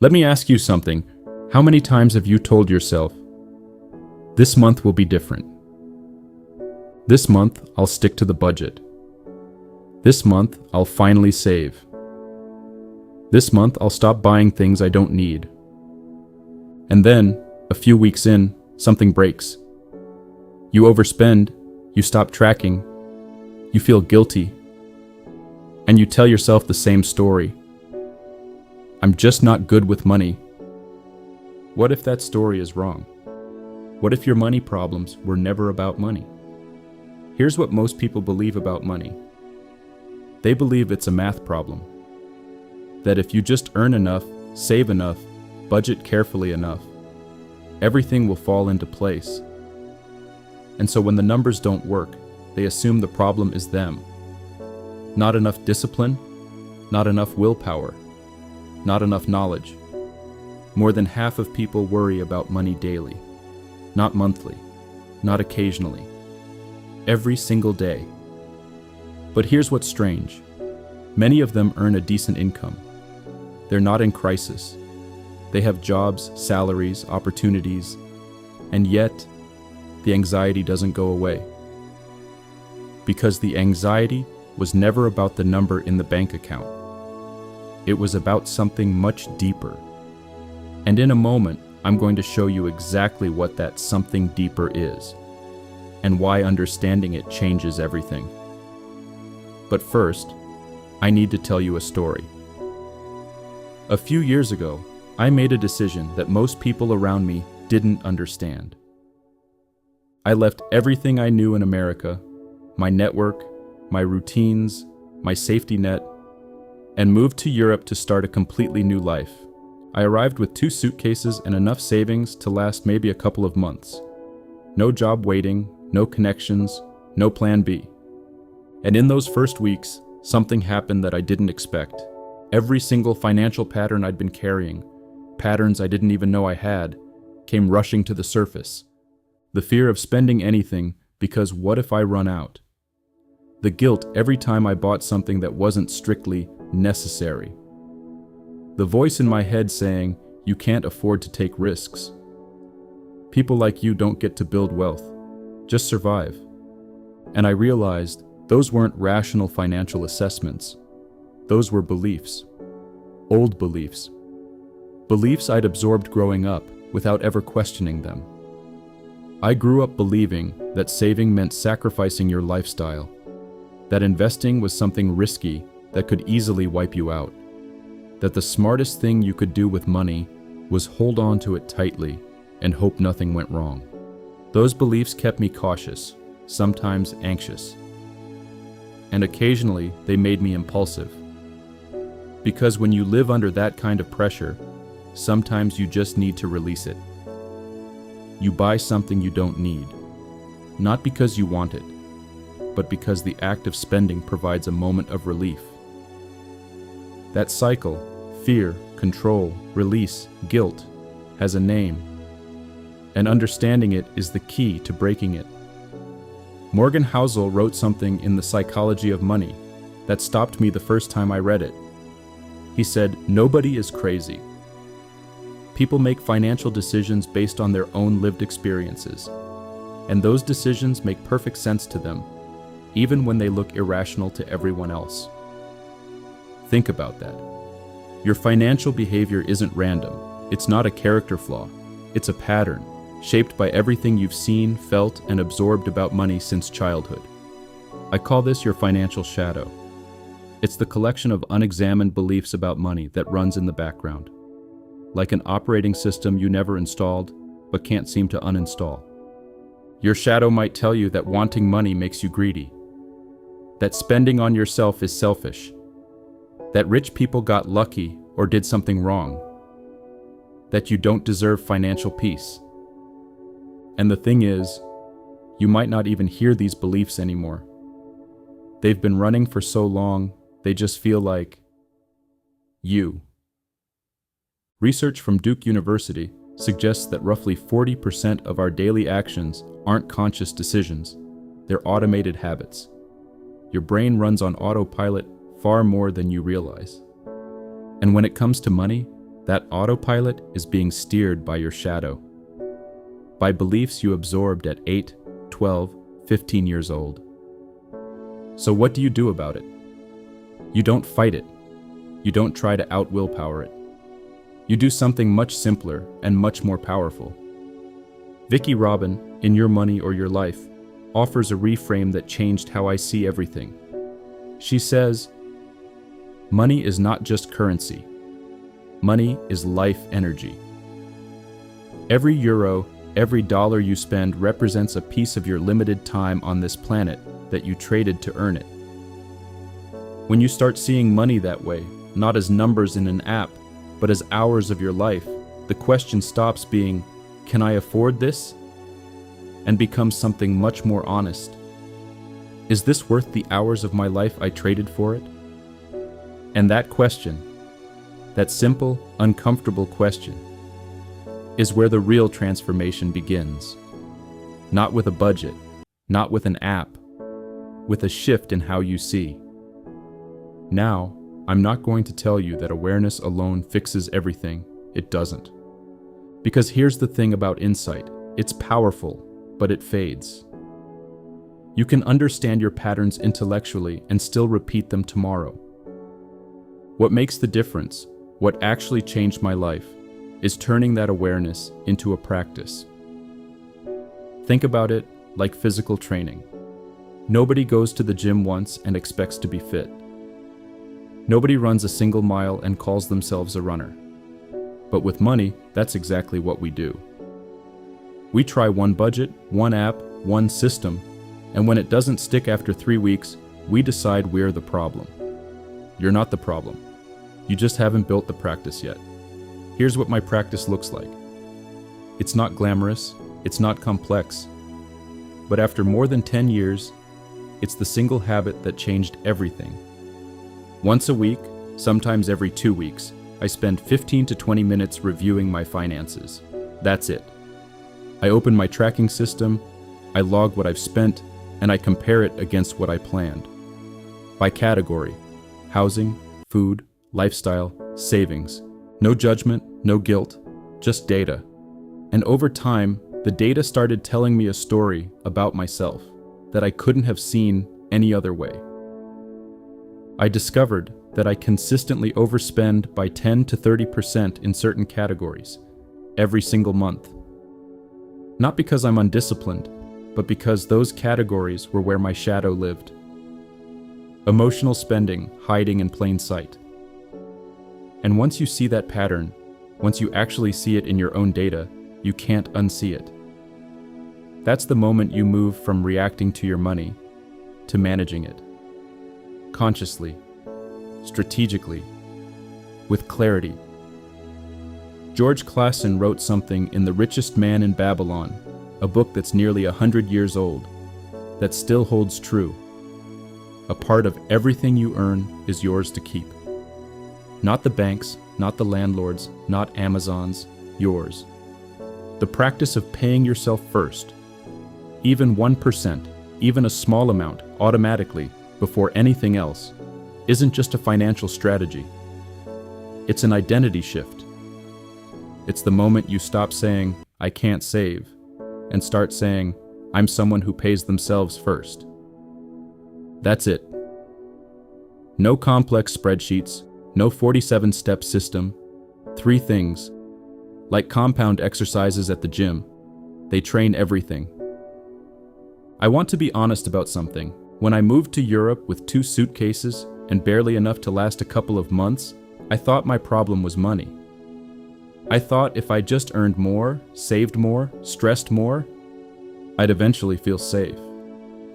Let me ask you something. How many times have you told yourself, this month will be different? This month, I'll stick to the budget. This month, I'll finally save. This month, I'll stop buying things I don't need. And then, a few weeks in, something breaks. You overspend, you stop tracking, you feel guilty, and you tell yourself the same story. I'm just not good with money. What if that story is wrong? What if your money problems were never about money? Here's what most people believe about money. They believe it's a math problem. That if you just earn enough, save enough, budget carefully enough, everything will fall into place. And so when the numbers don't work, they assume the problem is them. Not enough discipline, not enough willpower, not enough knowledge. More than half of people worry about money daily, not monthly, not occasionally, every single day. But here's what's strange. Many of them earn a decent income. They're not in crisis. They have jobs, salaries, opportunities, and yet the anxiety doesn't go away. Because the anxiety was never about the number in the bank account. It was about something much deeper. And in a moment, I'm going to show you exactly what that something deeper is, and why understanding it changes everything. But first, I need to tell you a story. A few years ago, I made a decision that most people around me didn't understand. I left everything I knew in America, my network, my routines, my safety net, and moved to Europe to start a completely new life. I arrived with 2 suitcases and enough savings to last maybe a couple of months. No job waiting, no connections, no plan B. And in those first weeks, something happened that I didn't expect. Every single financial pattern I'd been carrying, patterns I didn't even know I had, came rushing to the surface. The fear of spending anything because what if I run out? The guilt every time I bought something that wasn't strictly necessary. The voice in my head saying, you can't afford to take risks. People like you don't get to build wealth, just survive. And I realized those weren't rational financial assessments. Those were beliefs. Old beliefs. Beliefs I'd absorbed growing up without ever questioning them. I grew up believing that saving meant sacrificing your lifestyle, that investing was something risky that could easily wipe you out, that the smartest thing you could do with money was hold on to it tightly and hope nothing went wrong. Those beliefs kept me cautious, sometimes anxious. And occasionally, they made me impulsive. Because when you live under that kind of pressure, sometimes you just need to release it. You buy something you don't need, not because you want it, but because the act of spending provides a moment of relief. That cycle, fear, control, release, guilt, has a name, and understanding it is the key to breaking it. Morgan Housel wrote something in The Psychology of Money that stopped me the first time I read it. He said, nobody is crazy. People make financial decisions based on their own lived experiences, and those decisions make perfect sense to them, even when they look irrational to everyone else. Think about that. Your financial behavior isn't random. It's not a character flaw. It's a pattern, shaped by everything you've seen, felt, and absorbed about money since childhood. I call this your financial shadow. It's the collection of unexamined beliefs about money that runs in the background, like an operating system you never installed, but can't seem to uninstall. Your shadow might tell you that wanting money makes you greedy, that spending on yourself is selfish, that rich people got lucky or did something wrong, that you don't deserve financial peace. And the thing is, you might not even hear these beliefs anymore. They've been running for so long, they just feel like you. Research from Duke University suggests that roughly 40% of our daily actions aren't conscious decisions, they're automated habits. Your brain runs on autopilot far more than you realize. And when it comes to money, That autopilot is being steered by your shadow, by beliefs you absorbed at 8, 12, 15 years old. So what do you do about it? You don't fight it. You don't try to out-willpower it. You do something much simpler and much more powerful. Vicki Robin, in Your Money or Your Life, offers a reframe that changed how I see everything. She says, money is not just currency. Money is life energy. Every euro, every dollar you spend represents a piece of your limited time on this planet that you traded to earn it. When you start seeing money that way, not as numbers in an app, but as hours of your life, the question stops being, can I afford this? And becomes something much more honest. Is this worth the hours of my life I traded for it? And that question, that simple, uncomfortable question, is where the real transformation begins. Not with a budget, not with an app, with a shift in how you see. Now, I'm not going to tell you that awareness alone fixes everything. It doesn't. Because here's the thing about insight. It's powerful, but it fades. You can understand your patterns intellectually and still repeat them tomorrow. What makes the difference, what actually changed my life, is turning that awareness into a practice. Think about it like physical training. Nobody goes to the gym once and expects to be fit. Nobody runs a single mile and calls themselves a runner. But with money, that's exactly what we do. We try one budget, one app, one system, and when it doesn't stick after 3 weeks, we decide we're the problem. You're not the problem. You just haven't built the practice yet. Here's what my practice looks like. It's not glamorous, it's not complex, but after more than 10 years, it's the single habit that changed everything. Once a week, sometimes every 2 weeks, I spend 15 to 20 minutes reviewing my finances. That's it. I open my tracking system, I log what I've spent, and I compare it against what I planned. By category: housing, food, lifestyle, savings. No judgment, no guilt, just data. And over time, the data started telling me a story about myself that I couldn't have seen any other way. I discovered that I consistently overspend by 10 to 30% in certain categories every single month. Not because I'm undisciplined, but because those categories were where my shadow lived. Emotional spending hiding in plain sight. And once you see that pattern, once you actually see it in your own data, you can't unsee it. That's the moment you move from reacting to your money to managing it. Consciously, strategically, with clarity. George Clason wrote something in The Richest Man in Babylon, a book that's nearly 100 years old, that still holds true. A part of everything you earn is yours to keep. Not the banks, not the landlords, not Amazon's, yours. The practice of paying yourself first, even 1%, even a small amount, automatically, before anything else, isn't just a financial strategy. It's an identity shift. It's the moment you stop saying, I can't save, and start saying, I'm someone who pays themselves first. That's it. No complex spreadsheets, no 47-step system. 3 things. Like compound exercises at the gym, they train everything. I want to be honest about something. When I moved to Europe with 2 suitcases and barely enough to last a couple of months, I thought my problem was money. I thought if I just earned more, saved more, stressed more, I'd eventually feel safe.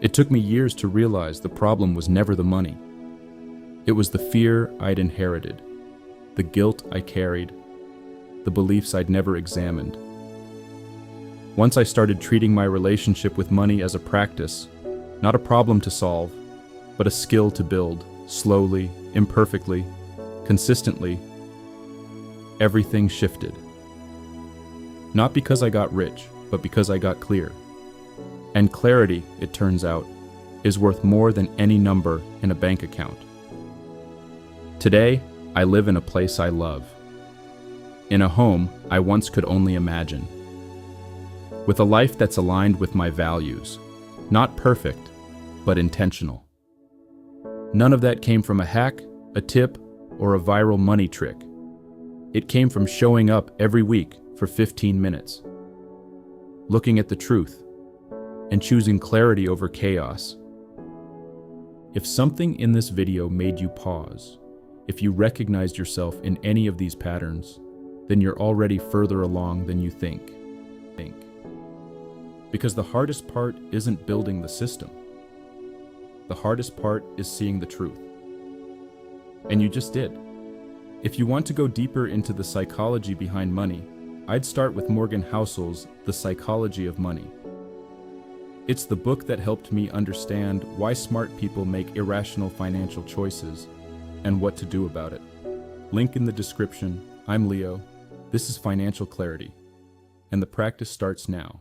It took me years to realize the problem was never the money. It was the fear I'd inherited, the guilt I carried, the beliefs I'd never examined. Once I started treating my relationship with money as a practice, not a problem to solve, but a skill to build, slowly, imperfectly, consistently, everything shifted. Not because I got rich, but because I got clear. And clarity, it turns out, is worth more than any number in a bank account. Today, I live in a place I love. in a home I once could only imagine, with a life that's aligned with my values, not perfect, but intentional. None of that came from a hack, a tip, or a viral money trick. It came from showing up every week for 15 minutes, looking at the truth, and choosing clarity over chaos. If something in this video made you pause, if you recognized yourself in any of these patterns, then you're already further along than you think. Because the hardest part isn't building the system. The hardest part is seeing the truth. And you just did. If you want to go deeper into the psychology behind money, I'd start with Morgan Housel's The Psychology of Money. It's the book that helped me understand why smart people make irrational financial choices and what to do about it. Link in the description. I'm Leo. This is Financial Clarity, and the practice starts now.